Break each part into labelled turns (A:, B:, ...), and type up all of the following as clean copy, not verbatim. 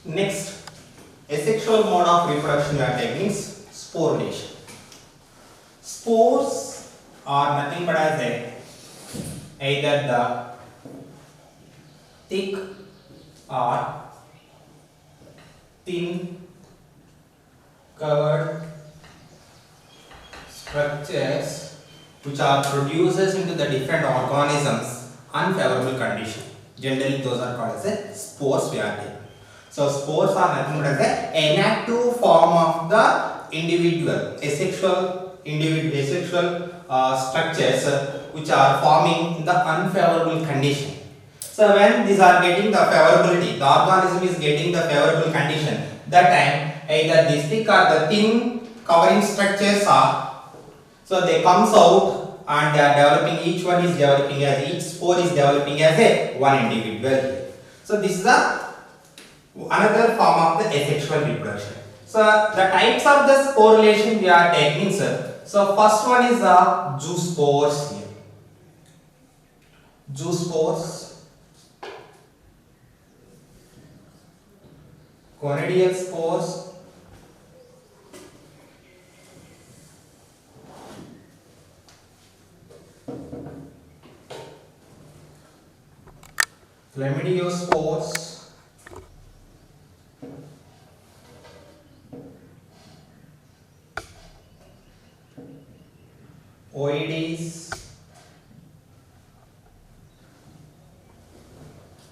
A: Next, asexual mode of reproduction we are taking is sporulation. Spores are nothing but as either the thick or thin covered structures which are produced into the different organisms unfavorable condition. Generally those are called as spores we are taking. So spores are nothing but as an inactive form of the individual asexual structures which are forming in the unfavorable condition. So when these are getting the favorability, the organism is getting the favorable condition, that time either this thick or the thin covering structures are, so they comes out and they are developing, each one is developing as, each spore is developing as a one individual here. So this is another form of the asexual reproduction. So the types of the sporulation we are taking, sir. So first one is the zoospores here. Zoospores, conidial spores, chlamydiospores, oides,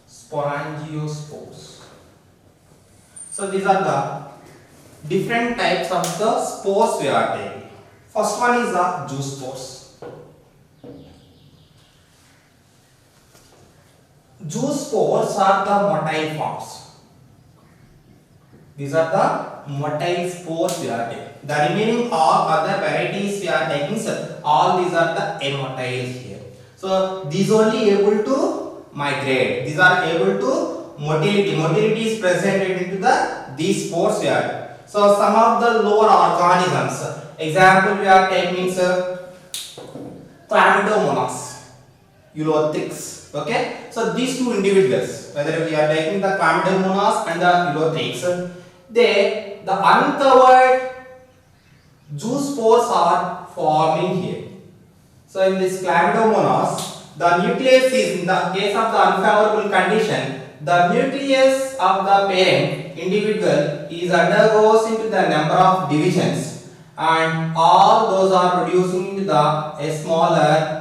A: sporangiospores. So these are the different types of the spores we are taking. First one is the zoospores. Zoospores are the motile forms. These are the motile spores we are taking. The remaining all other varieties we are taking, sir, all these are the amotiles here. So these only able to migrate. These are able to motility. Motility is presented into these spores we are. So some of the lower organisms. Example we are taking, sir, Chlamydomonas, Ulothrix. Okay. So these two individuals, whether we are taking the Chlamydomonas and the Ulothrix, the uncovered zoospores are forming here. So in this Chlamydomonas, the nucleus is, in the case of the unfavorable condition, the nucleus of the parent individual is undergoes into the number of divisions, and all those are producing into a smaller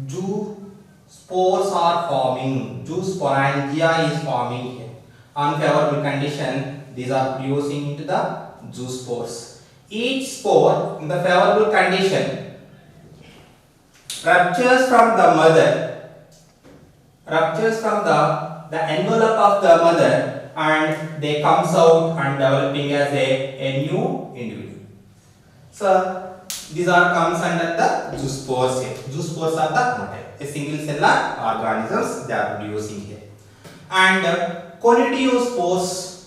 A: zoospores are forming. Zoosporangia is forming here. Unfavorable condition, these are producing into the zoospores. Each spore in the favorable condition ruptures from the mother, ruptures from the envelope of the mother, and they comes out and developing as a new individual. So these are comes under the zoospores here. Zoospores are the motile, a single cellular organisms they are producing here. And conidiospores,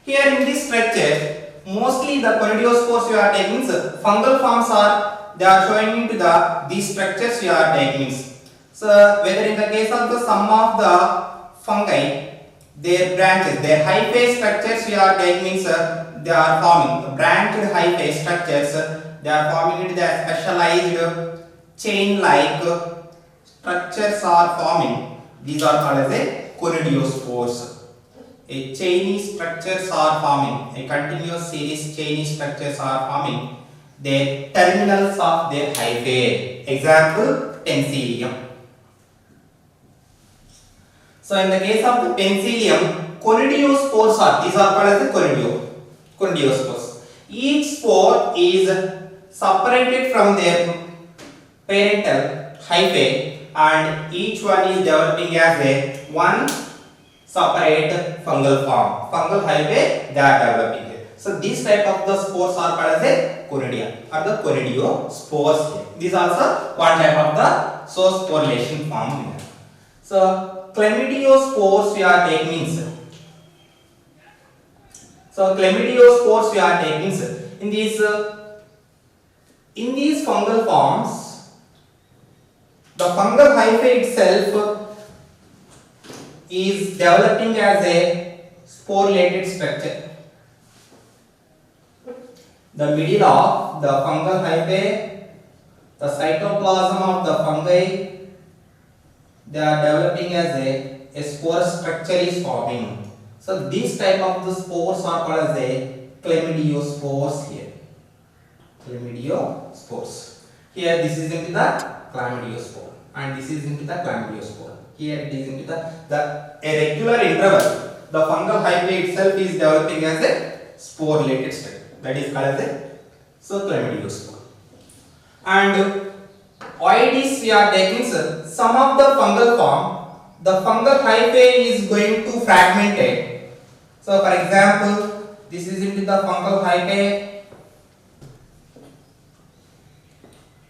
A: here in this structure, mostly the conidiospores we are taking, fungal forms are, they are showing into these structures we are taking. So whether in the case of the some of the fungi, their branches, their hyphae structures we are taking, they are forming branched hyphae structures, they are forming into the specialized chain like structures are forming. These are called as a conidiospores. A chainy structures are forming, a continuous series chainy structures are forming the terminals of their hyphae. Example, penicillium. So in the case of the penicillium, conidiospores are, these are called as the conidiospores. Each spore is separated from their parental hyphae, and each one is developing as a one separate fungal form. Fungal hyphae they are developing here. So these type of the spores are called as a conidia or the conidiospores here. These are also one type of the sporulation form here. So chlamydiospores we are taking, sir. So chlamydiospores we are taking, sir. In these fungal forms, the fungal hyphae itself is developing as a sporulated structure. The middle of the fungal hyphae, the cytoplasm of the fungi, they are developing as a spore structure is forming. So this type of the spores are called as a chlamydiospores here. Chlamydiospores. Here this is into the chlamydiospore and this is into the chlamydiospore. Here it is into the a regular interval. The fungal hyphae itself is developing as a sporulated structure. That is called as a chlamydiospore. And Oidis we are taking some of the fungal form. The fungal hyphae is going to fragmentate. So for example, this is into the fungal hyphae.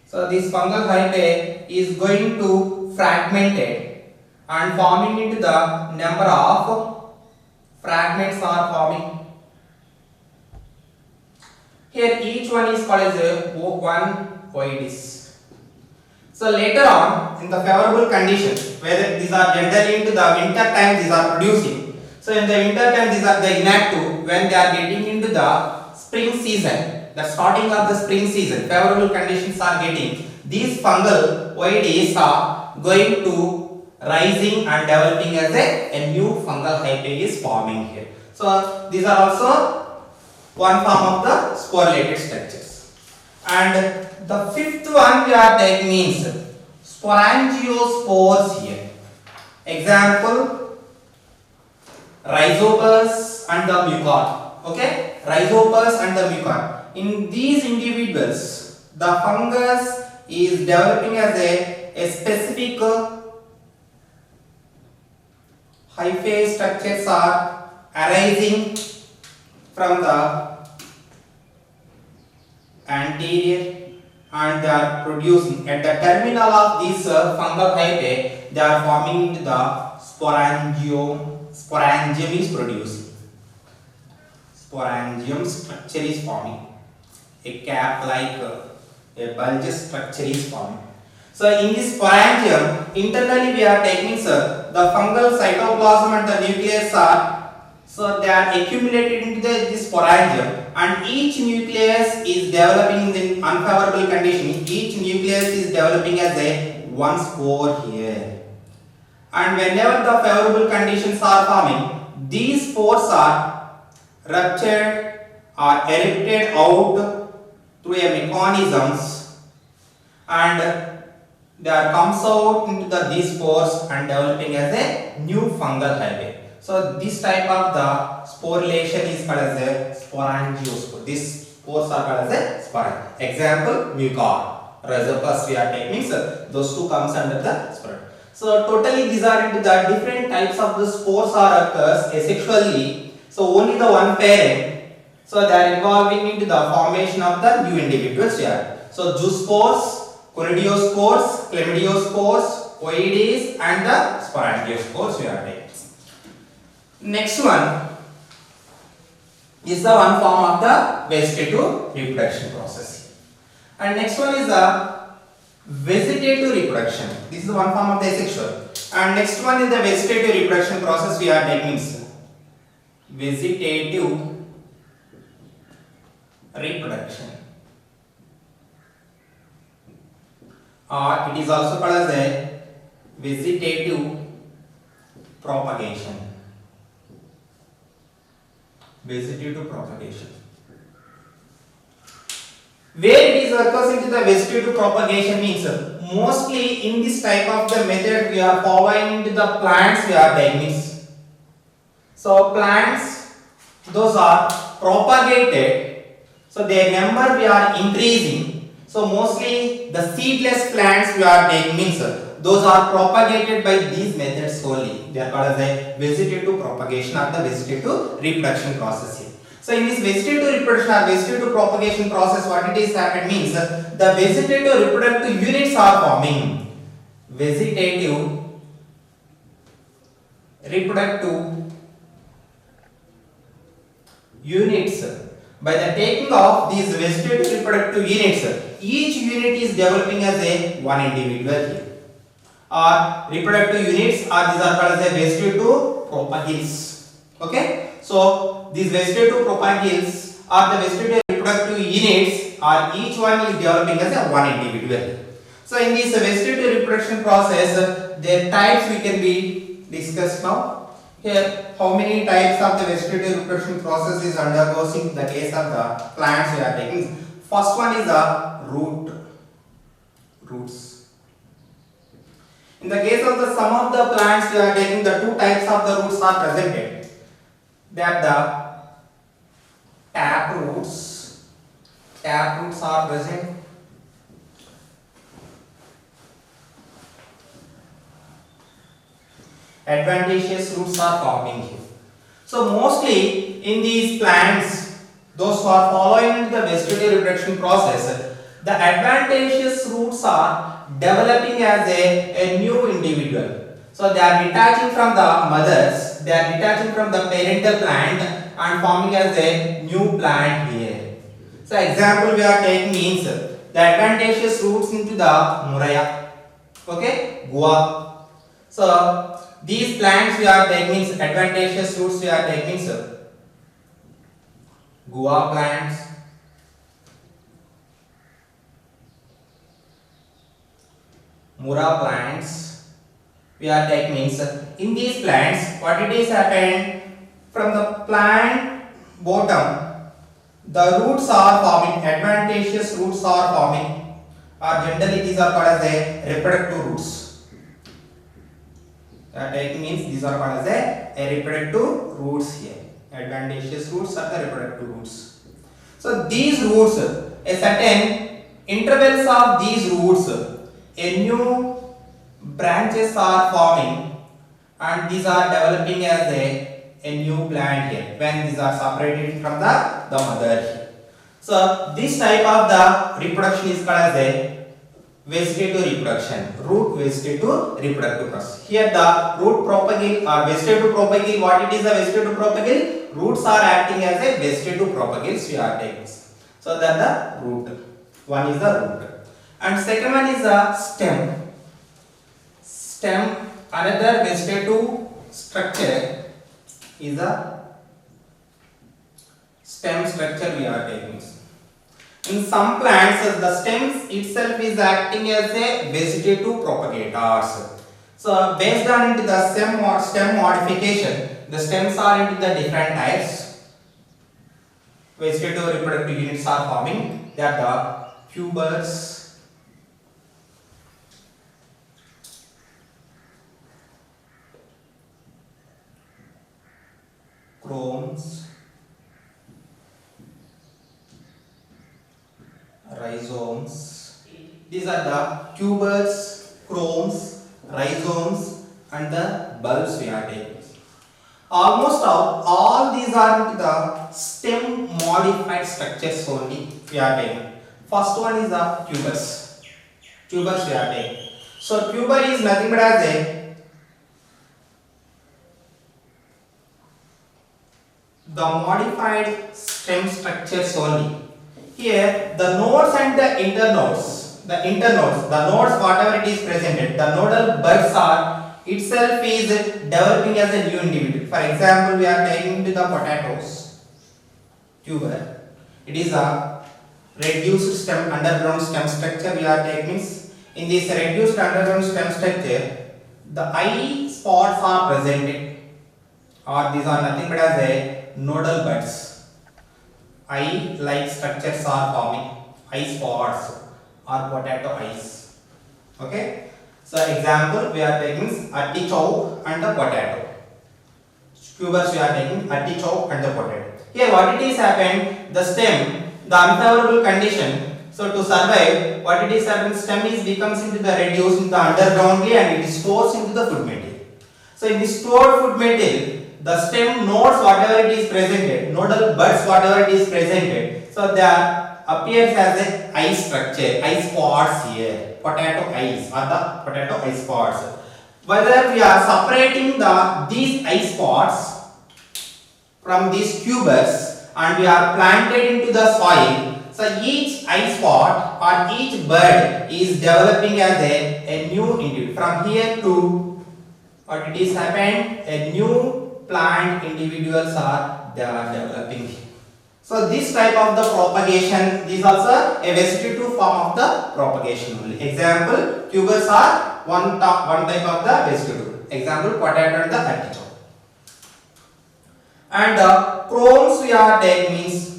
A: So this fungal hyphae is going to fragmentate and forming into the number of fragments are forming. Here each one is called as a one oidis. So later on in the favorable condition, whether these are generally into the winter time these are producing. So in the winter time these are the inactive. When they are getting into the spring season, the starting of the spring season, favorable conditions are getting. These fungal oidis are going to rising and developing as a new fungal hyphae is forming here. So these are also one form of the sporulated structures. And the fifth one we are taking means sporangiospores here. Example, Rhizopus and the mucor. Okay, Rhizopus and the mucor. In these individuals, the fungus is developing as a specific hyphae structures are arising from the anterior and they are producing at the terminal of this fungal hyphae, they are forming the sporangium. Sporangium is producing. Sporangium structure is forming. A cap like a bulge structure is forming. So in this sporangium, internally we are taking the fungal cytoplasm and the nucleus are. So they are accumulated into this sporangium and each nucleus is developing in unfavorable condition. Each nucleus is developing as a one spore here. And whenever the favorable conditions are forming, these spores are ruptured or erupted out through a mechanisms and they are comes out into these spores and developing as a new fungal hyphae. So this type of the sporulation is called as a sporangiospore. These spores are called as a sporang. Example, mucor, Rhizopus we are taking. So those two comes under the spore. So totally these are into the different types of the spores are occurs asexually. So only the one parent. So they are involving into the formation of the new individuals here. So zoospores, conidiospores, chlamydiospores, oidis and the sporangiospores we are taking. Next one is the one form of the vegetative reproduction process. And next one is the vegetative reproduction. This is one form of the asexual. And next one is the vegetative reproduction process we are taking. Vegetative reproduction. Or it is also called as a vegetative propagation. Vegetative propagation. Where it is occurs into the vegetative propagation means mostly in this type of the method we are following into the plants we are taking. So plants, those are propagated. So their number we are increasing. So mostly the seedless plants we are taking means those are propagated by these methods solely. They are called as a vegetative propagation or the vegetative reproduction process here. So in this vegetative reproduction or vegetative propagation process, what it is happened means the vegetative reproductive units are forming. Vegetative reproductive units. By the taking of these vegetative reproductive units, each unit is developing as a one individual here. or reproductive units, or these are called as a vegetative propagules. Okay, so these vegetative propagules are the vegetative reproductive units, or each one is developing as a one individual. So in this vegetative reproduction process, their types we can be discussed now. Here, how many types of the vegetative reproduction process is undergoes in the case of the plants we are taking. First one is the roots. In the case of the some of the plants we are taking, the two types of the roots are presented. They are the tap roots. Tap roots are present. Adventitious roots are forming here. So mostly in these plants, those who are following the vegetative reproduction process, the adventitious roots are developing as a new individual. So they are detaching from the mothers, they are detaching from the parental plant and forming as a new plant here. So example we are taking means the adventitious roots into the Murraya, okay, guava. So these plants we are taking means adventitious roots we are taking means guava plants, Mura plants we are taking means in these plants what it is happened from the plant bottom the roots are forming, adventitious roots are forming, or generally these are called as a reproductive roots. Taking means these are called as a reproductive roots here. Adventitious roots are the reproductive roots. So these roots, a certain intervals of these roots, a new branches are forming and these are developing as a new plant here when these are separated from the mother here. So this type of the reproduction is called as a vegetative reproduction, root vegetative reproductive process. Here the root propagule or vegetative propagule, what it is the vegetative propagule? Roots are acting as a vegetative propagules we are taking. So that the root, one is the root. And second one is the stem. Stem, another vegetative structure is the stem structure we are taking. In some plants, the stems itself is acting as a vegetative propagators. So based on into the stem modification, the stems are into the different types. Vegetative reproductive units are forming. They are the tubers, chromes, rhizomes. These are the tubers, chromes, rhizomes and the bulbs we are taking. Almost all these are into the stem modified structures only we are taking. First one is the tubers. Tubers we are taking. So tuber is nothing but as the modified stem structures only. Here the nodes and the internodes, the nodes whatever it is presented, the nodal buds are itself is developing as a new individual. For example, we are taking to the potatoes tuber. It is a reduced stem underground stem structure we are taking. In this reduced underground stem structure, the eye spots are presented, or these are nothing but as a nodal buds. Eye like structures are forming, eye spots or potato eyes. Okay. So example we are taking artichoke and the potato. Tubers we are taking artichoke and the potato. Here what it is happened, the stem, the unfavorable condition. So to survive, what it is happened, stem is becomes into the reduced in the undergroundly and it is stored into the food material. So in the stored food material, the stem nodes whatever it is presented, nodal buds whatever it is presented, so there appears as a eye structure, eye spots here, potato eyes or the potato eye spots. Whether we are separating these eye spots from these tubers and we are planted into the soil, So each eye spot or each bird is developing as a new individual. From here to what it is happened, a new plant individuals are developing. So this type of the propagation is also a vegetative form of the propagation only. Example, tubers are one type of the vegetative. Example, potato and the artichoke. And chromes we are taking means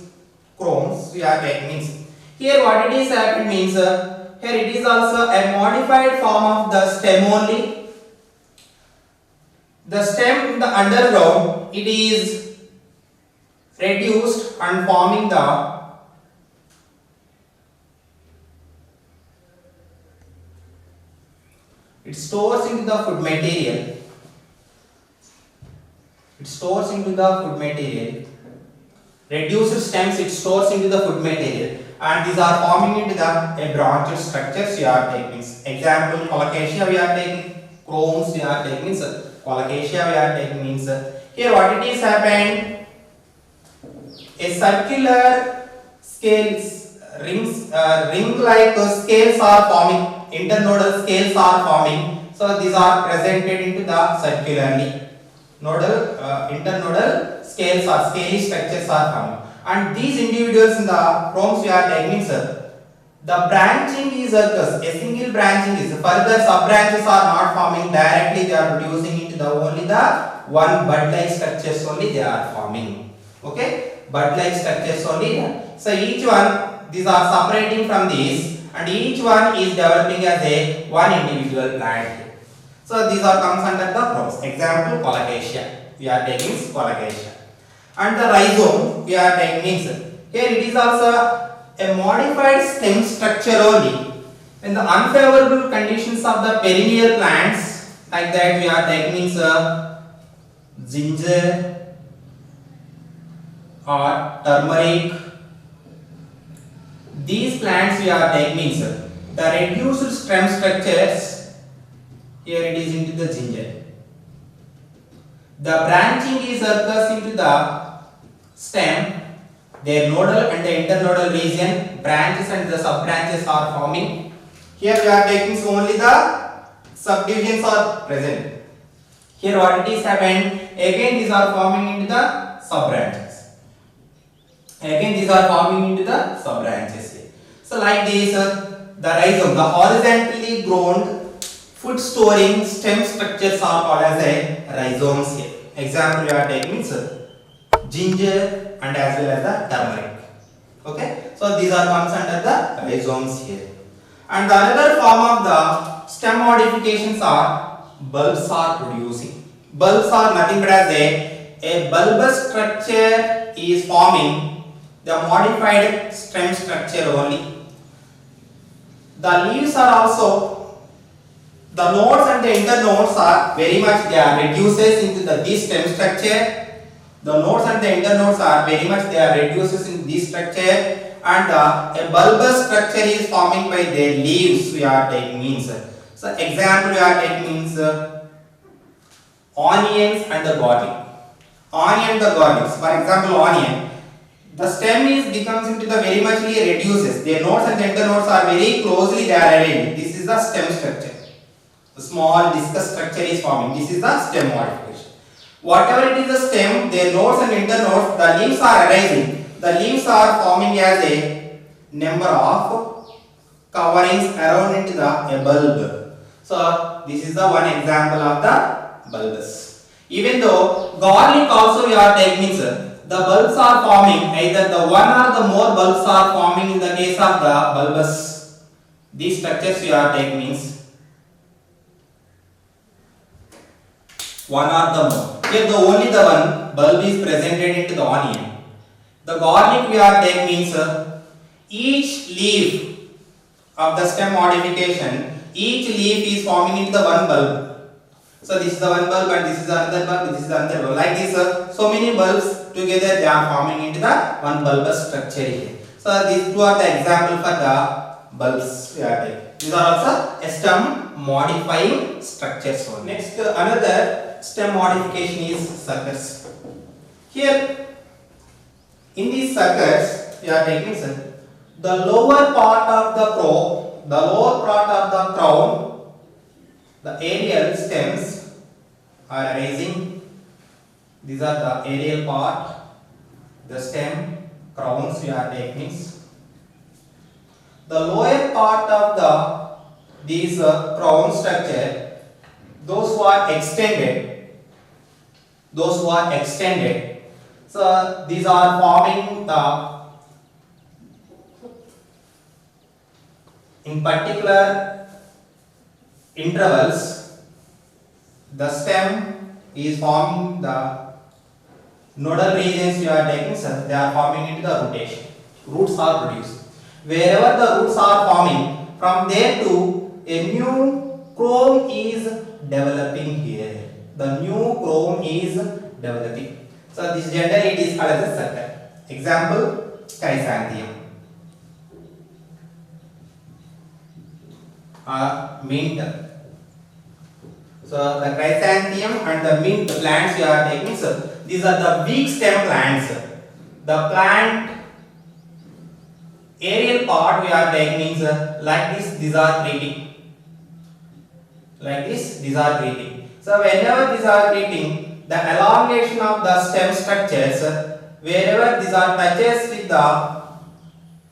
A: here what it is happened means here it is also a modified form of the stem only. The stem in the underground it is reduced and forming the it stores into the food material. It stores into the food material. Reduced stems it stores into the food material, and these are forming into the branched structures we are taking. Example, colocasia we are taking, chromes we are taking, colocasia we are taking means here what it is happened, a circular scales rings ring like scales are forming, internodal scales are forming. So these are presented into the circularly. Nodal internodal scales or scaly structures are forming, and these individuals in the chromes we are taking means the branching is a single branching is further sub branches are not forming directly, they are reducing into the only the one bud like structures only they are forming. Okay, bud like structures only there. So each one these are separating from these, and each one is developing as a one individual plant. So these are comes under the chromes. Example, colocasia we are taking colocasia, and the rhizome we are taking means here it is also a modified stem structure only. In the unfavorable conditions of the perennial plants like that we are taking means ginger or turmeric. These plants we are taking means the reduced stem structures. Here it is into the ginger. The branching is occurs into the stem. Their nodal and the internodal region, branches and the sub branches are forming. Here we are taking only the subdivisions are present. Here what it is happened, again these are forming into the sub branches. Again these are forming into the sub branches. So like this, the rhizome, the horizontally grown food storing stem structures are called as a rhizomes here. Example we are taking ginger and as well as the turmeric. Okay, so these are comes under the rhizomes here. And the another form of the stem modifications are bulbs are producing. Bulbs are nothing but as a bulbous structure is forming the modified stem structure only. The leaves are also, the nodes and the internodes are very much they are reduces into this stem structure. The nodes and the internodes are very much they are reduces in this structure, and a bulbous structure is forming by their leaves we are taking means. So example we are taking means onions and the garlic. Onion the garlics. For example, onion. The stem is becomes into the very much reduces. Their nodes and the internodes are very closely they are arranged. This is the stem structure. The small discus structure is forming. This is the stem modification. Whatever it is the stem, their nodes and internodes, the leaves are arising. The leaves are forming as a number of coverings around into the bulb. So this is the one example of the bulbous. Even though garlic also we are taking the bulbs are forming, either the one or the more bulbs are forming in the case of the bulbous. These structures we are taking means one or the more. Here the only the one bulb is presented into the onion. The garlic we are taking means each leaf of the stem modification, each leaf is forming into the one bulb. So this is the one bulb and this is another bulb, this is another bulb. Like this, so many bulbs together they are forming into the one bulbous structure here. So these two are the example for the bulbs we are taking. These are also stem modifying structures. Next, another stem modification is suckers. Here in these suckers we are taking the lower part of the crown, the aerial stems are arising. These are the aerial part, the stem, crowns we are taking. The lower part of these crown structure, those who are extended, so these are forming in particular intervals, the stem is forming the nodal regions you are taking, they are forming into the rotation. Roots are produced. Wherever the roots are forming, from there to a new chrome is developing here. The new chrome is developing. So this generally it is called as a sucker. Example, chrysanthemum. Mint. So the chrysanthemum and the mint plants you are taking, so these are the weak stem plants. The plant aerial part we are taking like this, these are creeping. Like this, these are creeping. So whenever these are creeping, the elongation of the stem structures, wherever these are touches with the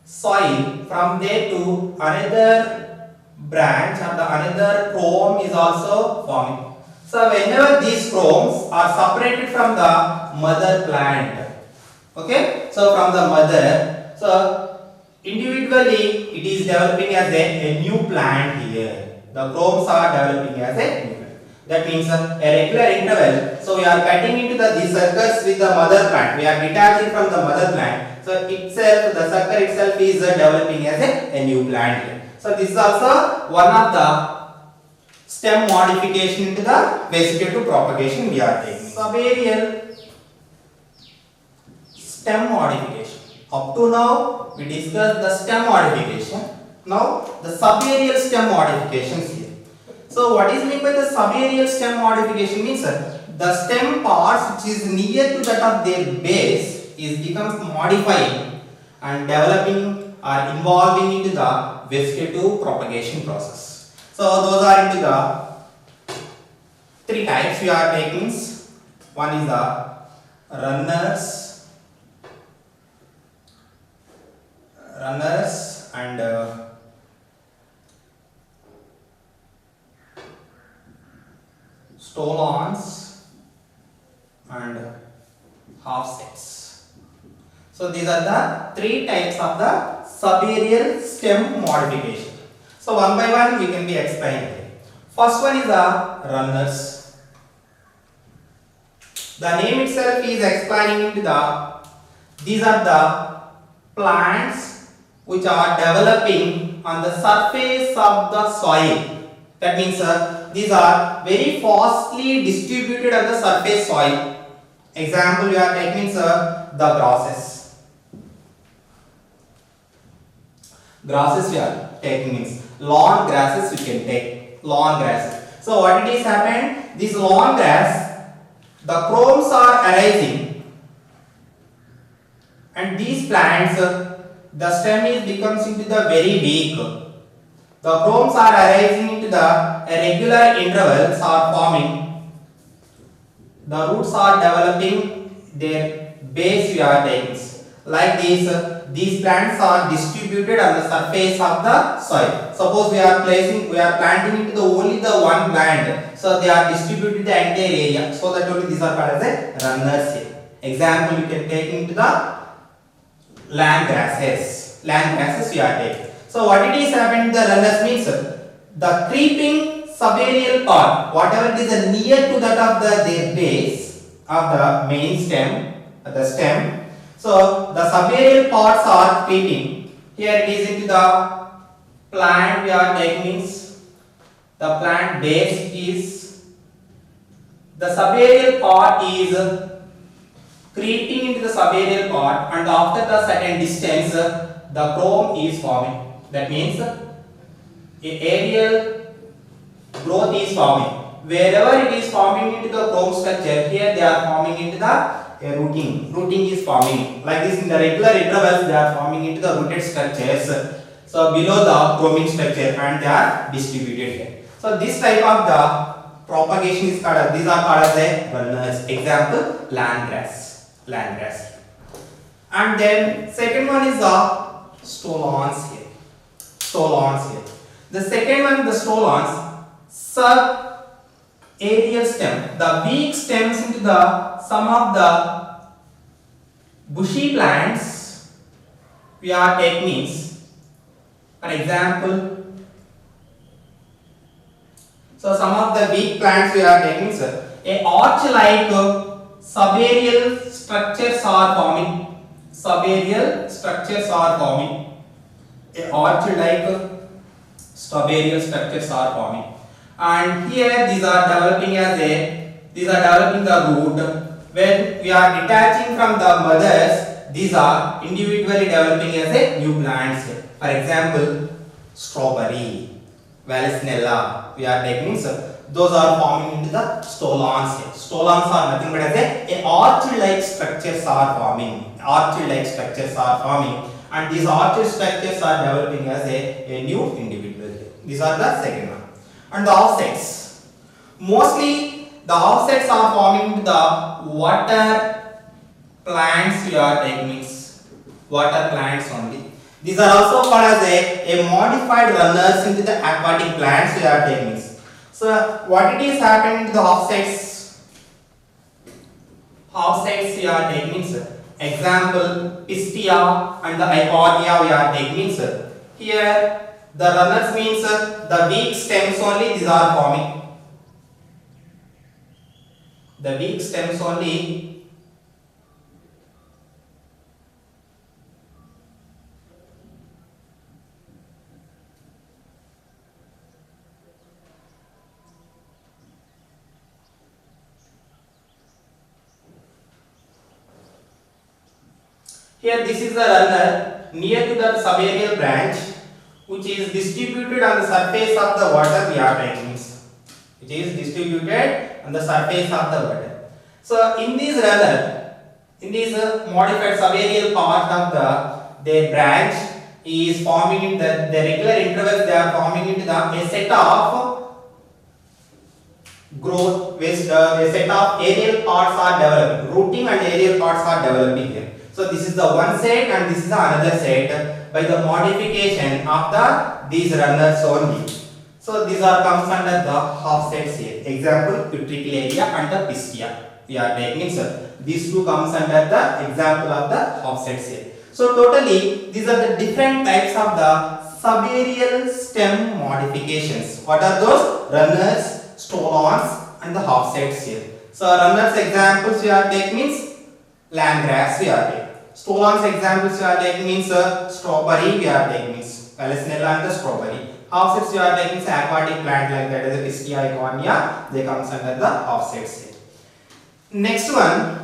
A: soil, from there to another branch and the another chrome is also forming. So whenever these chromes are separated from the mother plant, okay, so from the mother, so individually it is developing as a new plant here. The chromes are developing as a new plant. That means a regular interval. So we are cutting into these suckers with the mother plant. We are detaching from the mother plant. So itself, the sucker itself is developing as a new plant here. So this is also one of the stem modification into the vegetative propagation we are taking. Subaerial stem modification. Up to now we discussed the stem modification. Now the subaerial stem modifications here. So what is meant by the subaerial stem modification means the stem parts which is near to that of their base becomes modifying and developing or involving into the vegetative propagation process. So those are into the three types we are taking. One is the runners and stolons and half sets. So these are the three types of the subaerial stem modification. So one by one we can be explained. First one is the runners. The name itself is explaining into these are the plants which are developing on the surface of the soil. That means these are very fastly distributed on the surface soil. Example we are taking the grasses. Grasses we are taking means lawn grasses we can take. Lawn grasses. So what it is happened? This lawn grass, the chromes are arising, and these plants, the stem becomes into the very weak. The chromes are arising into the regular intervals are forming. The roots are developing their base we are taking. Like these plants are distributed on the surface of the soil. Suppose we are planting into only the one plant. So they are distributed the entire area. So that only these are called as a runners here. Example you can take into the land grasses. Land grasses we are taking. So what it is happening to the runners means the creeping subaerial part, whatever it is near to that of their base of the main stem, the stem. So the subaerial parts are creeping. Here it is into the plant we are taking means the plant base is the subaerial part is creeping into the subaerial part, and after the certain distance the chrome is forming. That means aerial growth is forming. Wherever it is forming into the chrome structure, here they are forming into the a rooting is forming like this in the regular intervals. They are forming into the rooted structures. So below the chroming structure and they are distributed here. So this type of the propagation is called, these are called as the runners. Example, land grass. And then second one is the stolons here. The second one, the stolons, sub-aerial stem. The weak stems into the some of the bushy plants we are techniques. For example, so some of the weak plants we are taking, a arch-like subaerial structures are forming. A arch-like subaerial structures are forming. And here these are developing the root. When we are detaching from the mothers, these are individually developing as a new plants. For example, strawberry, Vallisnella, we are taking, those are forming into the stolons. Stolons are nothing but as a arch-like structures are forming. And these arch structures are developing as a new individual. These are the second one. And the offsets. Mostly the offsets are forming into the water plants we are taking. Water plants only. These are also called as a modified runners into the aquatic plants we are taking. So what it is happening to the offsets? Offsets we are taking. Example, Pistia and the Iconia we are taking. Here the runners means the weak stems only these are forming. The weak stems only. Here this is the runner near to the subaerial branch which is distributed on the surface of the water we are taking. It is distributed on the surface of the water. So in this runner, in this modified subaerial part of their branch is forming in the regular intervals, they are forming into a set of growth, a set of aerial parts are developing. Rooting and aerial parts are developing here. So this is the one set and this is the another set by the modification of these runners only. So these are comes under the offsets here. Example, Utricularia and the Pistia. We are taking these two comes under the example of the offsets here. So totally these are the different types of the subaerial stem modifications. What are those? Runners, stolons and the offsets here. So runners examples we are taking means land grass we are taking. Stolons examples we are taking means strawberry we are taking means Vallisnella and the strawberry. Offsets we are taking aquatic plant like that as a Pistia, Iconia, they comes under the offsets here. Next one,